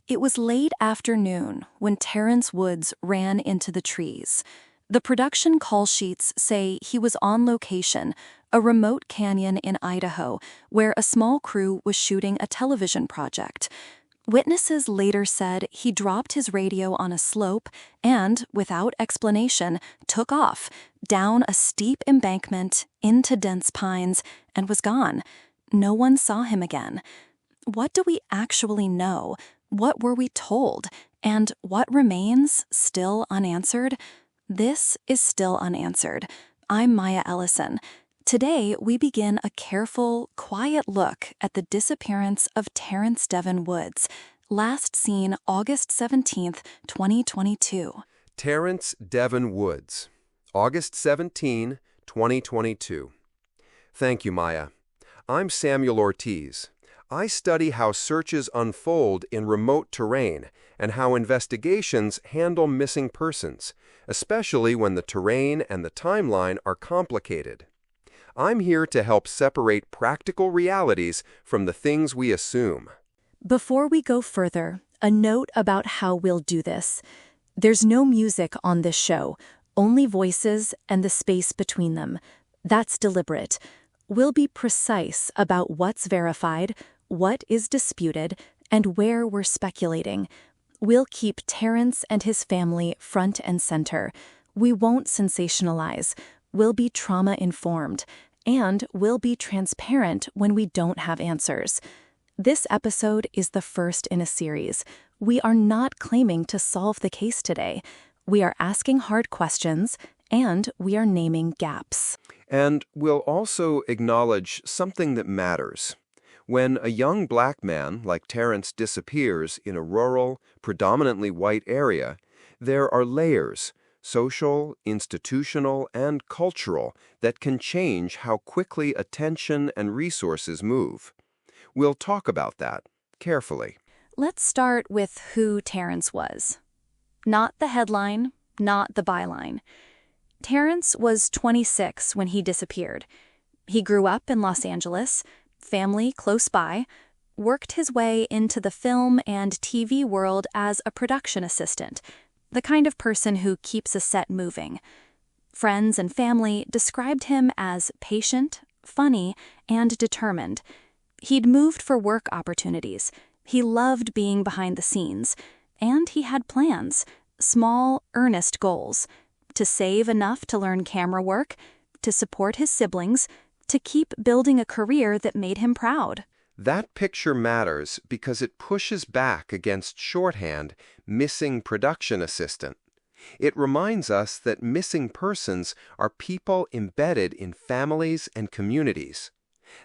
It was late afternoon when Terrence Woods ran into the trees. The production call sheets say he was on location, a remote canyon in Idaho, where a small crew was shooting a television project. Witnesses later said he dropped his radio on a slope and, without explanation, took off, down a steep embankment, into dense pines, and was gone. No one saw him again. What do we actually know? What were we told? And what remains still unanswered? This is Still Unanswered. I'm Maya Ellison. Today, we begin a careful, quiet look at the disappearance of Terrence Devin Woods, last seen August 17th, 2022. Terrence Devin Woods, August 17, 2022. Thank you, Maya. I'm Samuel Ortiz. I study how searches unfold in remote terrain and how investigations handle missing persons, especially when the terrain and the timeline are complicated. I'm here to help separate practical realities from the things we assume. Before we go further, a note about how we'll do this. There's no music on this show, only voices and the space between them. That's deliberate. We'll be precise about what's verified, what is disputed, and where we're speculating. We'll keep Terrence and his family front and center. We won't sensationalize. We'll be trauma-informed. And we'll be transparent when we don't have answers. This episode is the first in a series. We are not claiming to solve the case today. We are asking hard questions, and we are naming gaps. And we'll also acknowledge something that matters. When a young black man like Terrence disappears in a rural, predominantly white area, there are layers, social, institutional, and cultural, that can change how quickly attention and resources move. We'll talk about that carefully. Let's start with who Terrence was. Not the headline, not the byline. Terrence was 26 when he disappeared. He grew up in Los Angeles, family close by, worked his way into the film and TV world as a production assistant, the kind of person who keeps a set moving. Friends and family described him as patient, funny, and determined. He'd moved for work opportunities. He loved being behind the scenes. And he had plans, small, earnest goals, to save enough to learn camera work, to support his siblings, to keep building a career that made him proud. That picture matters because it pushes back against shorthand, missing production assistant. It reminds us that missing persons are people embedded in families and communities.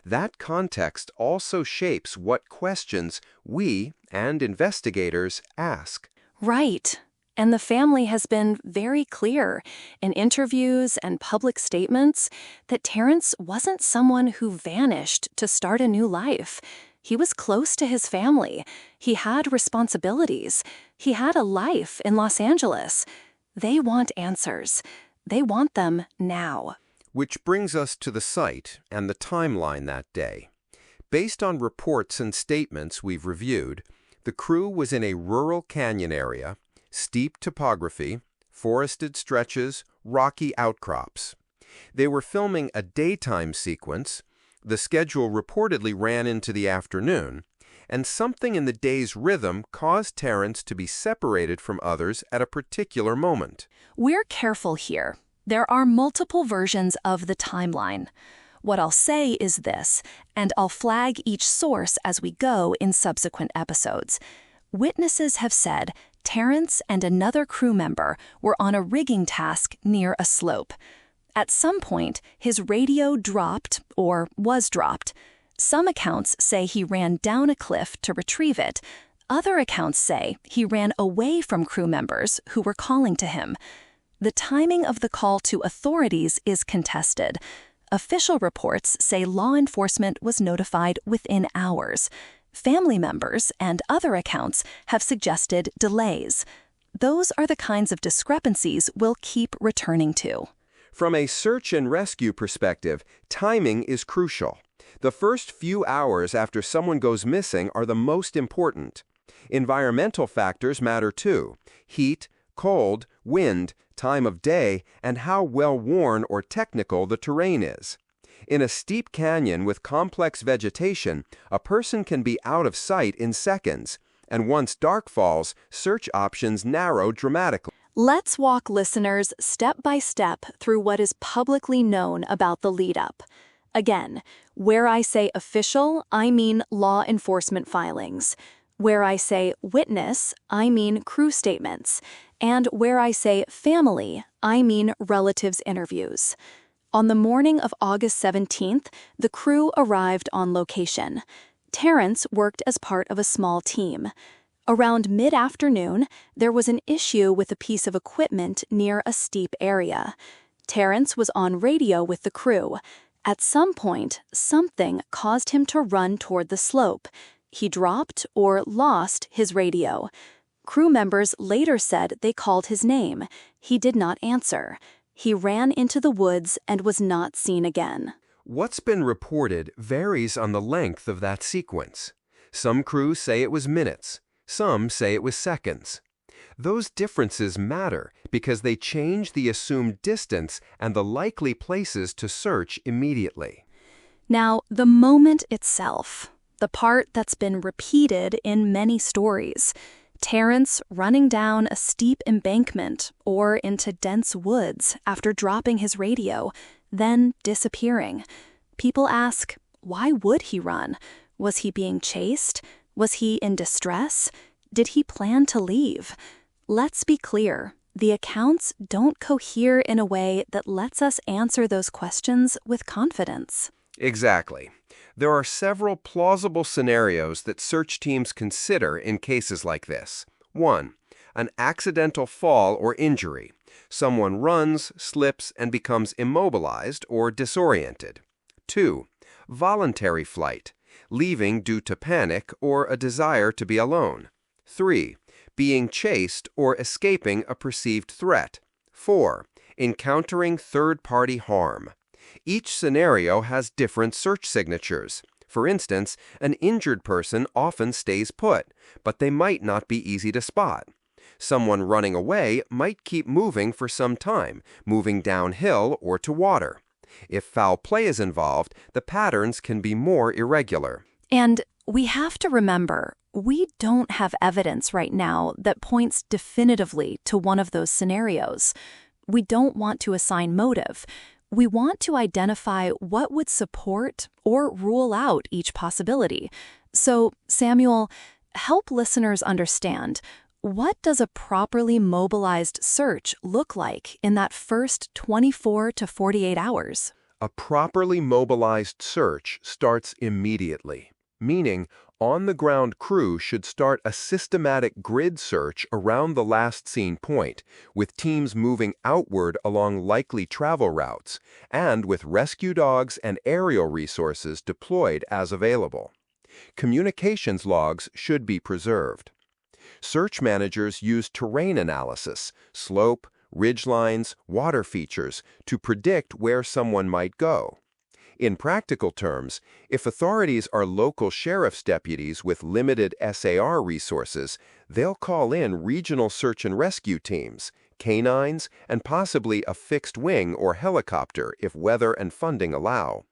That context also shapes what questions we and investigators ask. Right. And the family has been very clear in interviews and public statements that Terrence wasn't someone who vanished to start a new life. He was close to his family. He had responsibilities. He had a life in Los Angeles. They want answers. They want them now. Which brings us to the site and the timeline that day. Based on reports and statements we've reviewed, the crew was in a rural canyon area, steep topography, forested stretches, rocky outcrops. They were filming a daytime sequence. The schedule reportedly ran into the afternoon, and something in the day's rhythm caused Terrence to be separated from others at a particular moment. We're careful here. There are multiple versions of the timeline. What I'll say is this, and I'll flag each source as we go in subsequent episodes. Witnesses have said Terrence and another crew member were on a rigging task near a slope. At some point, his radio dropped or was dropped. Some accounts say he ran down a cliff to retrieve it. Other accounts say he ran away from crew members who were calling to him. The timing of the call to authorities is contested. Official reports say law enforcement was notified within hours. Family members and other accounts have suggested delays. Those are the kinds of discrepancies we'll keep returning to. From a search and rescue perspective, timing is crucial. The first few hours after someone goes missing are the most important. Environmental factors matter too: heat, cold, wind, time of day, and how well worn or technical the terrain is. In a steep canyon with complex vegetation, a person can be out of sight in seconds, and once dark falls, search options narrow dramatically. Let's walk listeners step by step through what is publicly known about the lead-up. Again, where I say official, I mean law enforcement filings. Where I say witness, I mean crew statements. And where I say family, I mean relatives' interviews. On the morning of August 17th, the crew arrived on location. Terrence worked as part of a small team. Around mid-afternoon, there was an issue with a piece of equipment near a steep area. Terrence was on radio with the crew. At some point, something caused him to run toward the slope. He dropped or lost his radio. Crew members later said they called his name. He did not answer. He ran into the woods and was not seen again. What's been reported varies on the length of that sequence. Some crews say it was minutes. Some say it was seconds. Those differences matter because they change the assumed distance and the likely places to search immediately. Now, the moment itself, the part that's been repeated in many stories. Terrence running down a steep embankment or into dense woods after dropping his radio, then disappearing. People ask, why would he run? Was he being chased? Was he in distress? Did he plan to leave? Let's be clear, the accounts don't cohere in a way that lets us answer those questions with confidence. Exactly. There are several plausible scenarios that search teams consider in cases like this. 1. An accidental fall or injury. Someone runs, slips, and becomes immobilized or disoriented. 2. Voluntary flight. Leaving due to panic or a desire to be alone. 3. Being chased or escaping a perceived threat. 4. Encountering third-party harm. Each scenario has different search signatures. For instance, an injured person often stays put, but they might not be easy to spot. Someone running away might keep moving for some time, moving downhill or to water. If foul play is involved, the patterns can be more irregular. And we have to remember, we don't have evidence right now that points definitively to one of those scenarios. We don't want to assign motive. We want to identify what would support or rule out each possibility. So, Samuel, help listeners understand, what does a properly mobilized search look like in that first 24 to 48 hours? A properly mobilized search starts immediately, meaning on-the-ground crew should start a systematic grid search around the last seen point, with teams moving outward along likely travel routes, and with rescue dogs and aerial resources deployed as available. Communications logs should be preserved. Search managers use terrain analysis, slope, ridgelines, water features, to predict where someone might go. In practical terms, if authorities are local sheriff's deputies with limited SAR resources, they'll call in regional search and rescue teams, canines, and possibly a fixed wing or helicopter if weather and funding allow.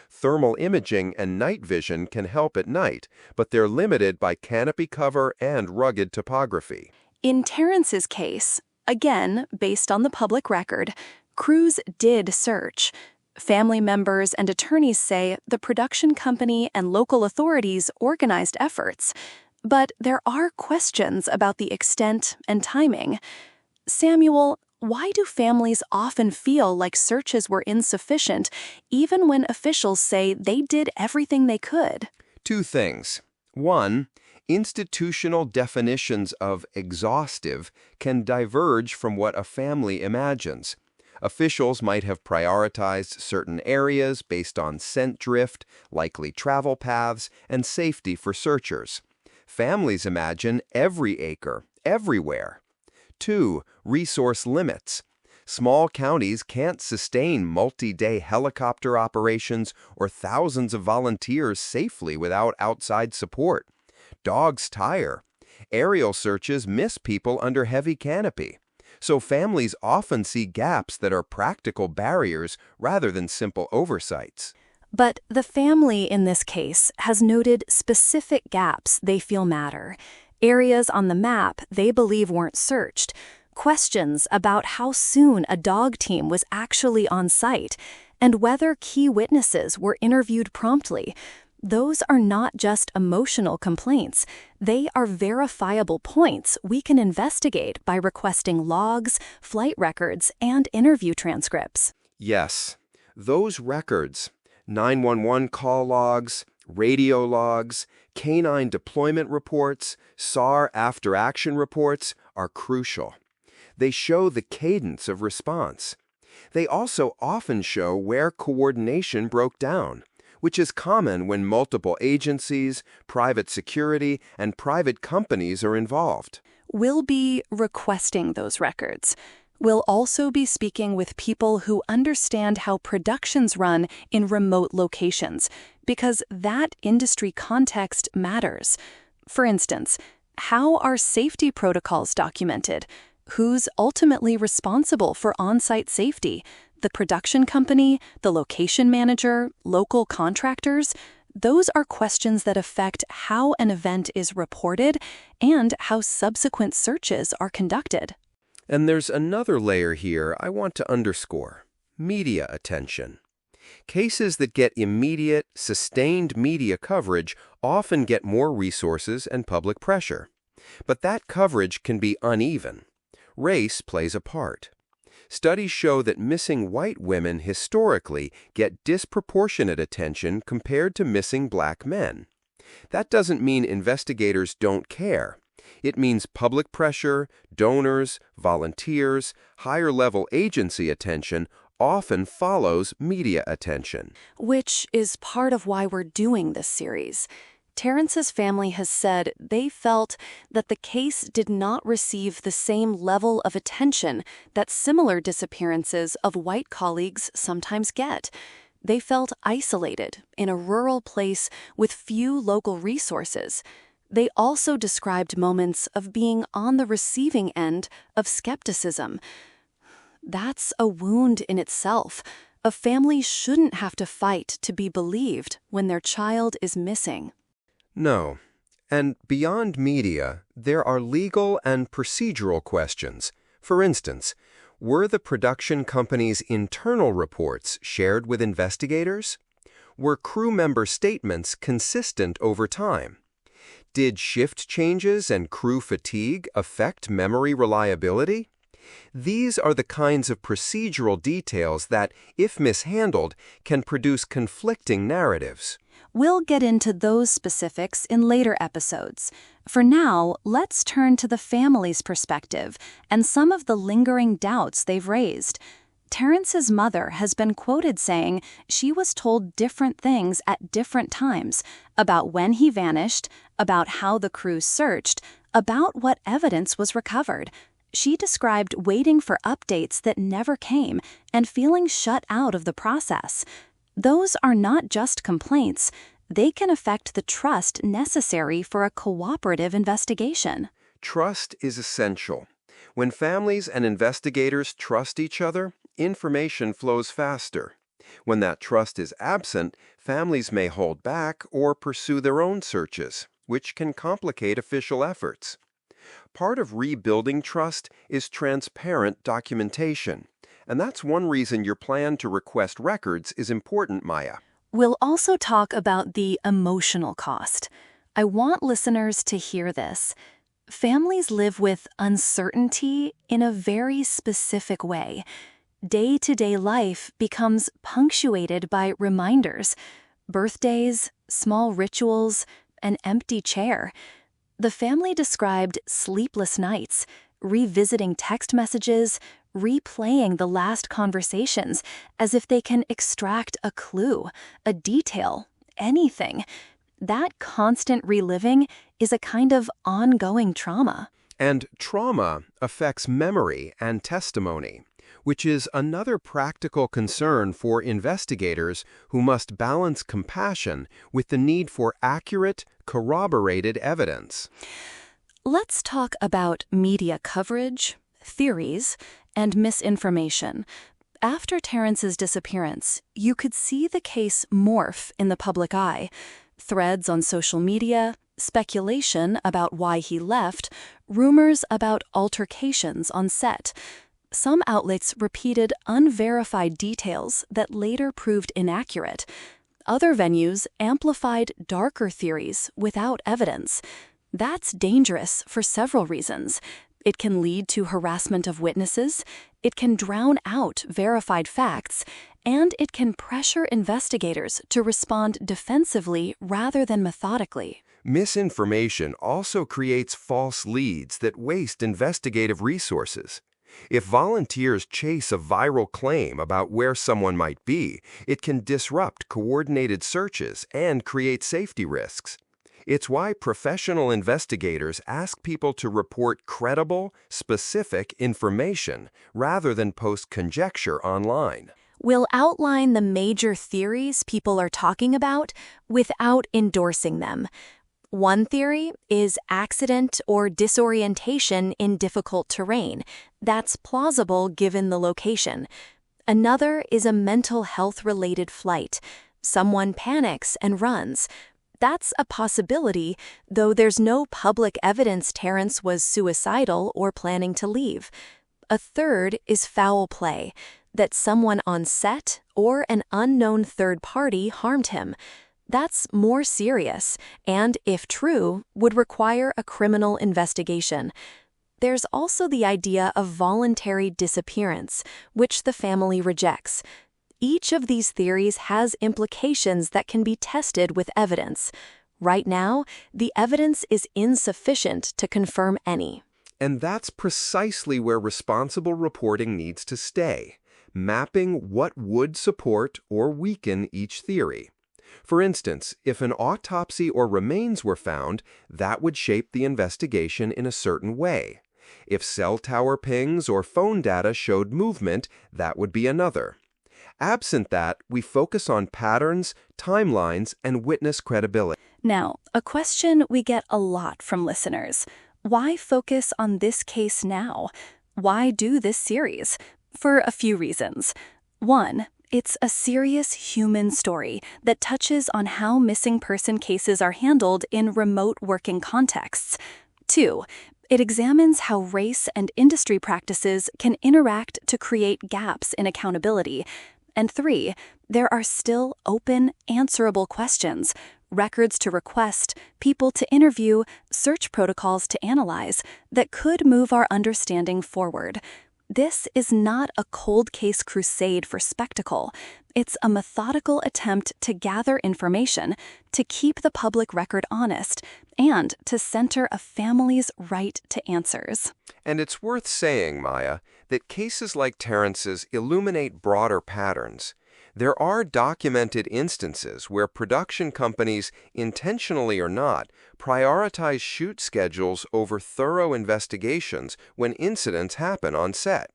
Thermal imaging and night vision can help at night, but they're limited by canopy cover and rugged topography. In Terrence's case, again, based on the public record, crews did search. Family members and attorneys say the production company and local authorities organized efforts, but there are questions about the extent and timing. Samuel, why do families often feel like searches were insufficient, even when officials say they did everything they could? 2 things. 1. Institutional definitions of exhaustive can diverge from what a family imagines. Officials might have prioritized certain areas based on scent drift, likely travel paths, and safety for searchers. Families imagine every acre, everywhere. 2. Resource limits. Small counties can't sustain multi-day helicopter operations or thousands of volunteers safely without outside support. Dogs tire. Aerial searches miss people under heavy canopy. So families often see gaps that are practical barriers rather than simple oversights. But the family in this case has noted specific gaps they feel matter, areas on the map they believe weren't searched, questions about how soon a dog team was actually on site, and whether key witnesses were interviewed promptly. Those are not just emotional complaints. They are verifiable points we can investigate by requesting logs, flight records, and interview transcripts. Yes, those records, 911 call logs, radio logs, canine deployment reports, SAR after-action reports, are crucial. They show the cadence of response. They also often show where coordination broke down, which is common when multiple agencies, private security, and private companies are involved. We'll be requesting those records. We'll also be speaking with people who understand how productions run in remote locations, because that industry context matters. For instance, how are safety protocols documented? Who's ultimately responsible for on-site safety? The production company, the location manager, local contractors? Those are questions that affect how an event is reported and how subsequent searches are conducted. And there's another layer here I want to underscore: media attention. Cases that get immediate, sustained media coverage often get more resources and public pressure. But that coverage can be uneven. Race plays a part. Studies show that missing white women historically get disproportionate attention compared to missing black men. That doesn't mean investigators don't care. It means public pressure, donors, volunteers, higher-level agency attention often follows media attention. Which is part of why we're doing this series. Terrence's family has said they felt that the case did not receive the same level of attention that similar disappearances of white colleagues sometimes get. They felt isolated in a rural place with few local resources. They also described moments of being on the receiving end of skepticism. That's a wound in itself. A family shouldn't have to fight to be believed when their child is missing. No. And beyond media, there are legal and procedural questions. For instance, were the production company's internal reports shared with investigators? Were crew member statements consistent over time? Did shift changes and crew fatigue affect memory reliability? These are the kinds of procedural details that, if mishandled, can produce conflicting narratives. We'll get into those specifics in later episodes. For now, let's turn to the family's perspective and some of the lingering doubts they've raised. Terrence's mother has been quoted saying she was told different things at different times about when he vanished, about how the crew searched, about what evidence was recovered. She described waiting for updates that never came and feeling shut out of the process. Those are not just complaints. They can affect the trust necessary for a cooperative investigation. Trust is essential. When families and investigators trust each other, information flows faster. When that trust is absent, families may hold back or pursue their own searches, which can complicate official efforts. Part of rebuilding trust is transparent documentation. And that's one reason your plan to request records is important, Maya. We'll also talk about the emotional cost. I want listeners to hear this. Families live with uncertainty in a very specific way. Day-to-day life becomes punctuated by reminders, birthdays, small rituals, an empty chair. The family described sleepless nights, revisiting text messages, replaying the last conversations as if they can extract a clue, a detail, anything. That constant reliving is a kind of ongoing trauma. And trauma affects memory and testimony, which is another practical concern for investigators who must balance compassion with the need for accurate, corroborated evidence. Let's talk about media coverage, theories, and misinformation. After Terrence's disappearance, you could see the case morph in the public eye. Threads on social media, speculation about why he left, rumors about altercations on set. Some outlets repeated unverified details that later proved inaccurate. Other venues amplified darker theories without evidence. That's dangerous for several reasons. It can lead to harassment of witnesses, it can drown out verified facts, and it can pressure investigators to respond defensively rather than methodically. Misinformation also creates false leads that waste investigative resources. If volunteers chase a viral claim about where someone might be, it can disrupt coordinated searches and create safety risks. It's why professional investigators ask people to report credible, specific information rather than post conjecture online. We'll outline the major theories people are talking about without endorsing them. One theory is accident or disorientation in difficult terrain. That's plausible given the location. Another is a mental health-related flight. Someone panics and runs. That's a possibility, though there's no public evidence Terrence was suicidal or planning to leave. A third is foul play, that someone on set or an unknown third party harmed him. That's more serious, and, if true, would require a criminal investigation. There's also the idea of voluntary disappearance, which the family rejects. Each of these theories has implications that can be tested with evidence. Right now, the evidence is insufficient to confirm any. And that's precisely where responsible reporting needs to stay, mapping what would support or weaken each theory. For instance, if an autopsy or remains were found, that would shape the investigation in a certain way. If cell tower pings or phone data showed movement, that would be another. Absent that, we focus on patterns, timelines, and witness credibility. Now, a question we get a lot from listeners. Why focus on this case now? Why do this series? For a few reasons. One, it's a serious human story that touches on how missing person cases are handled in remote working contexts. Two, it examines how race and industry practices can interact to create gaps in accountability. And three, there are still open, answerable questions, records to request, people to interview, search protocols to analyze that could move our understanding forward. This is not a cold case crusade for spectacle. It's a methodical attempt to gather information, to keep the public record honest, and to center a family's right to answers. And it's worth saying, Maya, that cases like Terrence's illuminate broader patterns. There are documented instances where production companies, intentionally or not, prioritize shoot schedules over thorough investigations when incidents happen on set.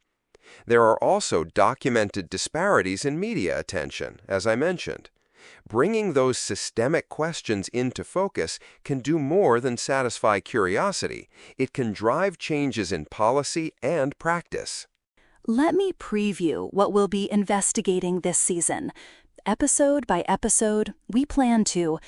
There are also documented disparities in media attention, as I mentioned. Bringing those systemic questions into focus can do more than satisfy curiosity. It can drive changes in policy and practice. Let me preview what we'll be investigating this season. Episode by episode, we plan to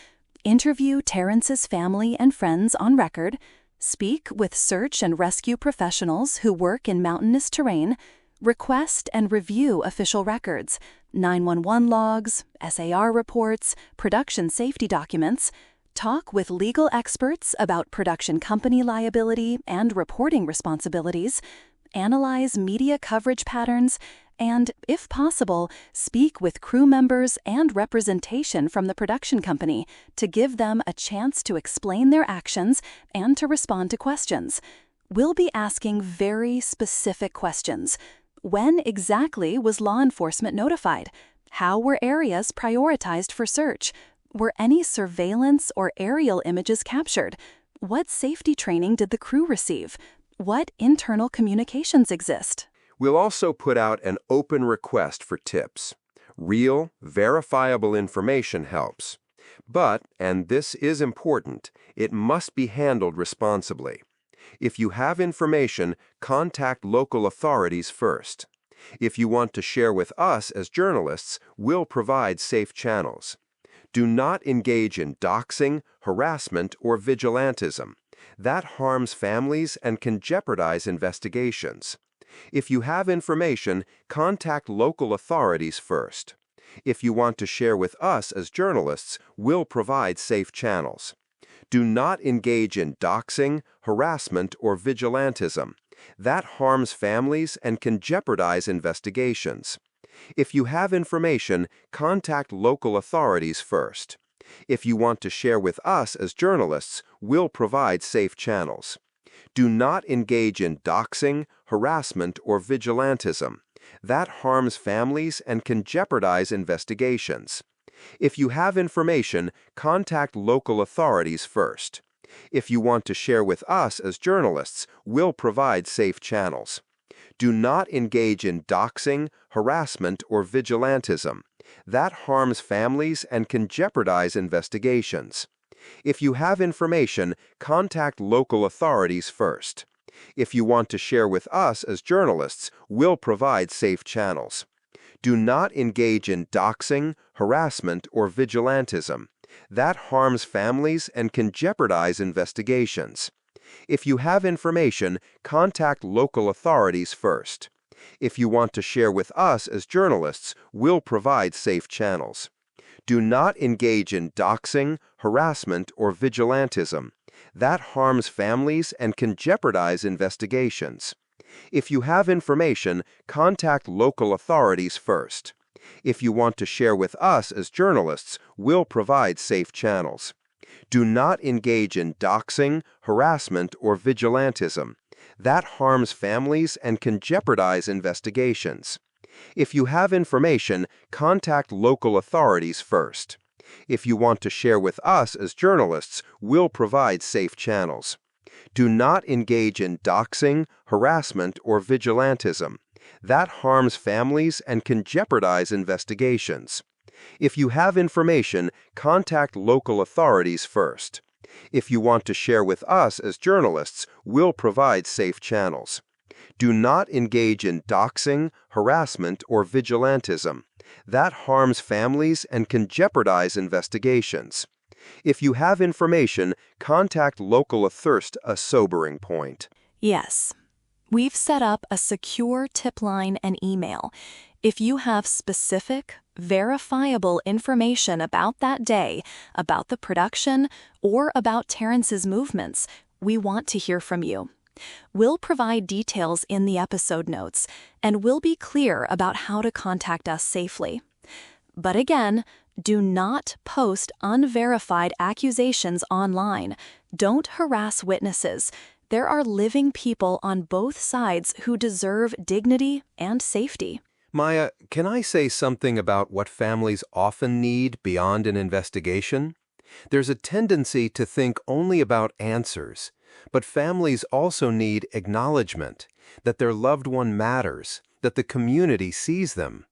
interview Terrence's family and friends on record, speak with search and rescue professionals who work in mountainous terrain, request and review official records, 911 logs, SAR reports, production safety documents, talk with legal experts about production company liability and reporting responsibilities, analyze media coverage patterns, and, if possible, speak with crew members and representation from the production company to give them a chance to explain their actions and to respond to questions. We'll be asking very specific questions. When exactly was law enforcement notified? How were areas prioritized for search? Were any surveillance or aerial images captured? What safety training did the crew receive? What internal communications exist? We'll also put out an open request for tips. Real, verifiable information helps. But, and this is important, it must be handled responsibly. If you have information, contact local authorities first. If you want to share with us as journalists, we'll provide safe channels. Do not engage in doxing, harassment, or vigilantism. That harms families and can jeopardize investigations. If you have information, contact local authorities first. If you want to share with us as journalists, we'll provide safe channels. Do not engage in doxing, harassment, or vigilantism. That harms families and can jeopardize investigations. If you have information, contact local authorities first. If you want to share with us as journalists, we'll provide safe channels. Do not engage in doxing, harassment, or vigilantism. That harms families and can jeopardize investigations. If you have information, contact local authorities first. If you want to share with us as journalists, we'll provide safe channels. Do not engage in doxing, harassment, or vigilantism. That harms families and can jeopardize investigations. If you have information, contact local authorities first. If you want to share with us as journalists, we'll provide safe channels. Do not engage in doxing, harassment, or vigilantism. That harms families and can jeopardize investigations. If you have information, contact local authorities first. If you want to share with us as journalists, we'll provide safe channels. Do not engage in doxing, harassment, or vigilantism. That harms families and can jeopardize investigations. If you have information, contact local authorities first. If you want to share with us as journalists, we'll provide safe channels. Do not engage in doxing, harassment, or vigilantism. That harms families and can jeopardize investigations. If you have information, contact local authorities first. If you want to share with us as journalists, we'll provide safe channels. Do not engage in doxing, harassment, or vigilantism. That harms families and can jeopardize investigations. If you have information, contact local authorities first. If you want to share with us as journalists, we'll provide safe channels. Do not engage in doxing, harassment, or vigilantism. That harms families and can jeopardize investigations. If you have information, contact local authorities. A sobering point. Yes. We've set up a secure tip line and email. If you have specific, verifiable information about that day, about the production, or about Terrence's movements, we want to hear from you. We'll provide details in the episode notes, and we'll be clear about how to contact us safely. But again, do not post unverified accusations online. Don't harass witnesses. There are living people on both sides who deserve dignity and safety. Maya, can I say something about what families often need beyond an investigation? There's a tendency to think only about answers, but families also need acknowledgement, that their loved one matters, that the community sees them.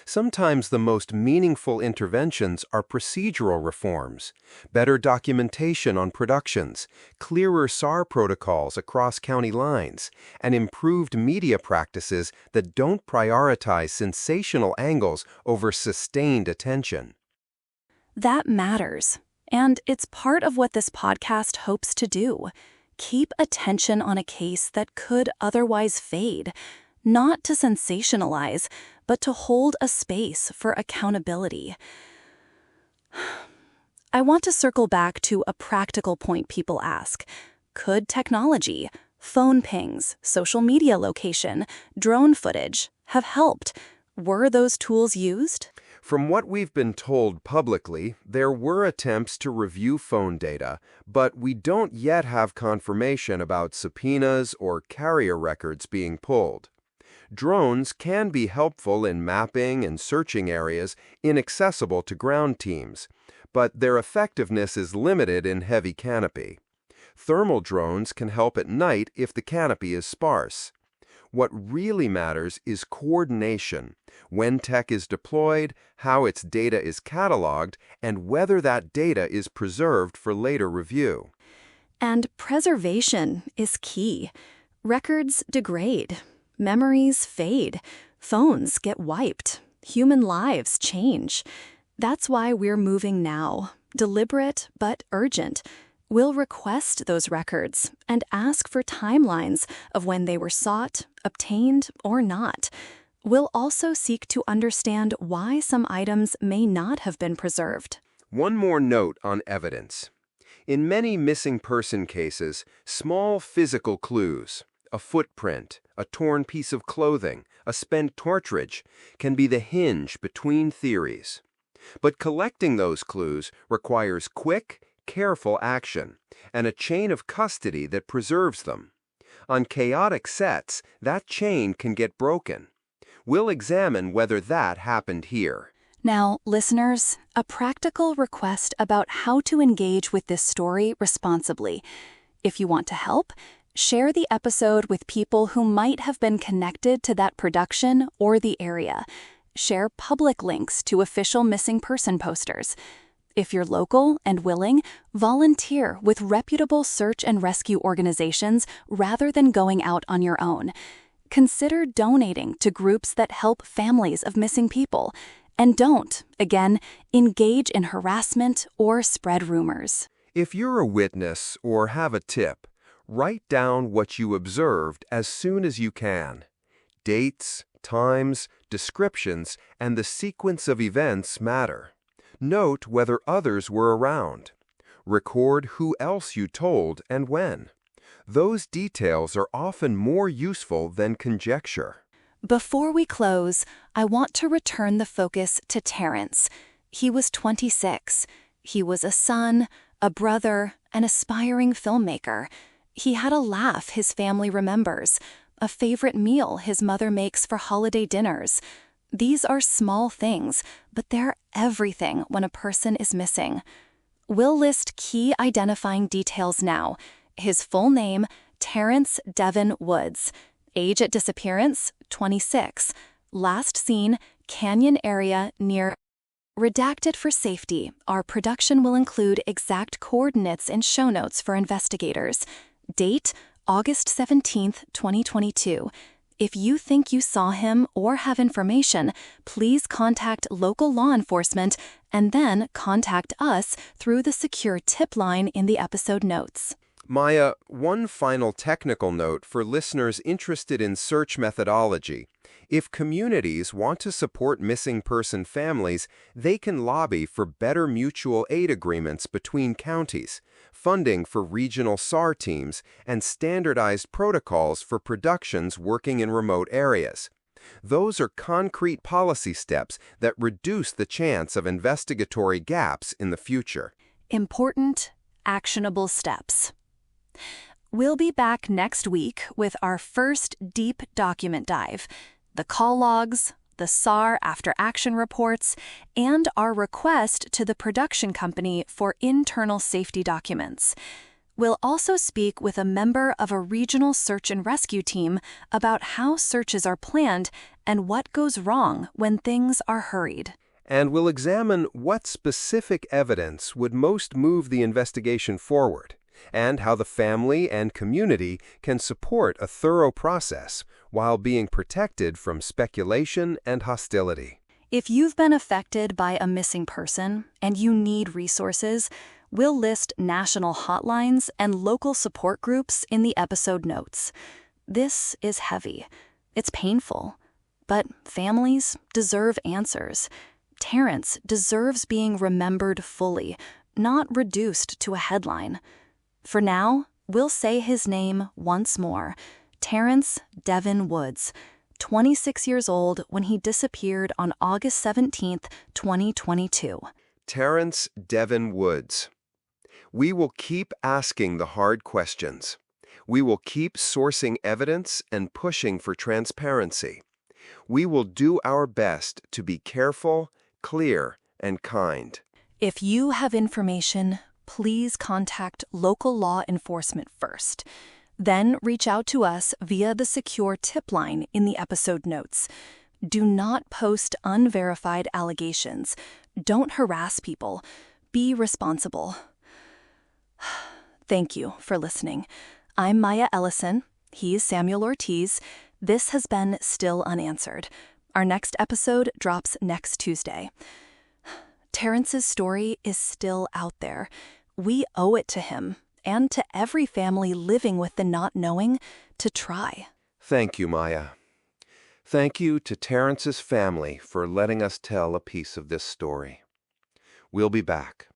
Sometimes the most meaningful interventions are procedural reforms, better documentation on productions, clearer SAR protocols across county lines, and improved media practices that don't prioritize sensational angles over sustained attention. That matters, and it's part of what this podcast hopes to do. Keep attention on a case that could otherwise fade, not to sensationalize, but to hold a space for accountability. I want to circle back to a practical point people ask. Could technology, phone pings, social media location, drone footage have helped? Were those tools used? From what we've been told publicly, there were attempts to review phone data, but we don't yet have confirmation about subpoenas or carrier records being pulled. Drones can be helpful in mapping and searching areas inaccessible to ground teams, but their effectiveness is limited in heavy canopy. Thermal drones can help at night if the canopy is sparse. What really matters is coordination, when tech is deployed, how its data is cataloged, and whether that data is preserved for later review. And preservation is key. Records degrade. Memories fade. Phones get wiped. Human lives change. That's why we're moving now. Deliberate but urgent. We'll request those records and ask for timelines of when they were sought, obtained, or not. We'll also seek to understand why some items may not have been preserved. One more note on evidence. In many missing person cases, small physical clues, a footprint, a torn piece of clothing, a spent cartridge, can be the hinge between theories. But collecting those clues requires quick, careful action and a chain of custody that preserves them. On chaotic sets, that chain can get broken. We'll examine whether that happened here. Now, listeners, a practical request about how to engage with this story responsibly. If you want to help, share the episode with people who might have been connected to that production or the area. Share public links to official missing person posters. If you're local and willing, volunteer with reputable search and rescue organizations rather than going out on your own. Consider donating to groups that help families of missing people. And don't, again, engage in harassment or spread rumors. If you're a witness or have a tip, write down what you observed as soon as you can. Dates, times, descriptions, and the sequence of events matter. Note whether others were around. Record who else you told and when. Those details are often more useful than conjecture. Before we close, I want to return the focus to Terrence. He was 26. He was a son, a brother, an aspiring filmmaker. He had a laugh his family remembers, a favorite meal his mother makes for holiday dinners. These are small things, but they're everything when a person is missing. We'll list key identifying details now. His full name, Terrence Devin Woods. Age at disappearance, 26. Last seen, canyon area near. Redacted for safety, our production will include exact coordinates and show notes for investigators. Date, August 17, 2022. If you think you saw him or have information, please contact local law enforcement and then contact us through the secure tip line in the episode notes. Maya, one final technical note for listeners interested in search methodology. If communities want to support missing person families, they can lobby for better mutual aid agreements between counties, funding for regional SAR teams, and standardized protocols for productions working in remote areas. Those are concrete policy steps that reduce the chance of investigatory gaps in the future. Important, actionable steps. We'll be back next week with our first deep document dive, the call logs, the SAR after-action reports, and our request to the production company for internal safety documents. We'll also speak with a member of a regional search and rescue team about how searches are planned and what goes wrong when things are hurried. And we'll examine what specific evidence would most move the investigation forward, and how the family and community can support a thorough process while being protected from speculation and hostility. If you've been affected by a missing person and you need resources, we'll list national hotlines and local support groups in the episode notes. This is heavy. It's painful. But families deserve answers. Terrence deserves being remembered fully, not reduced to a headline. For now, we'll say his name once more. Terrence Devin Woods, 26 years old when he disappeared on August 17, 2022. Terrence Devin Woods. We will keep asking the hard questions. We will keep sourcing evidence and pushing for transparency. We will do our best to be careful, clear, and kind. If you have information, please contact local law enforcement first. Then reach out to us via the secure tip line in the episode notes. Do not post unverified allegations. Don't harass people. Be responsible. Thank you for listening. I'm Maya Ellison. He's Samuel Ortiz. This has been Still Unanswered. Our next episode drops next Tuesday. Terrence's story is still out there. We owe it to him, and to every family living with the not knowing, to try. Thank you, Maya. Thank you to Terrence's family for letting us tell a piece of this story. We'll be back.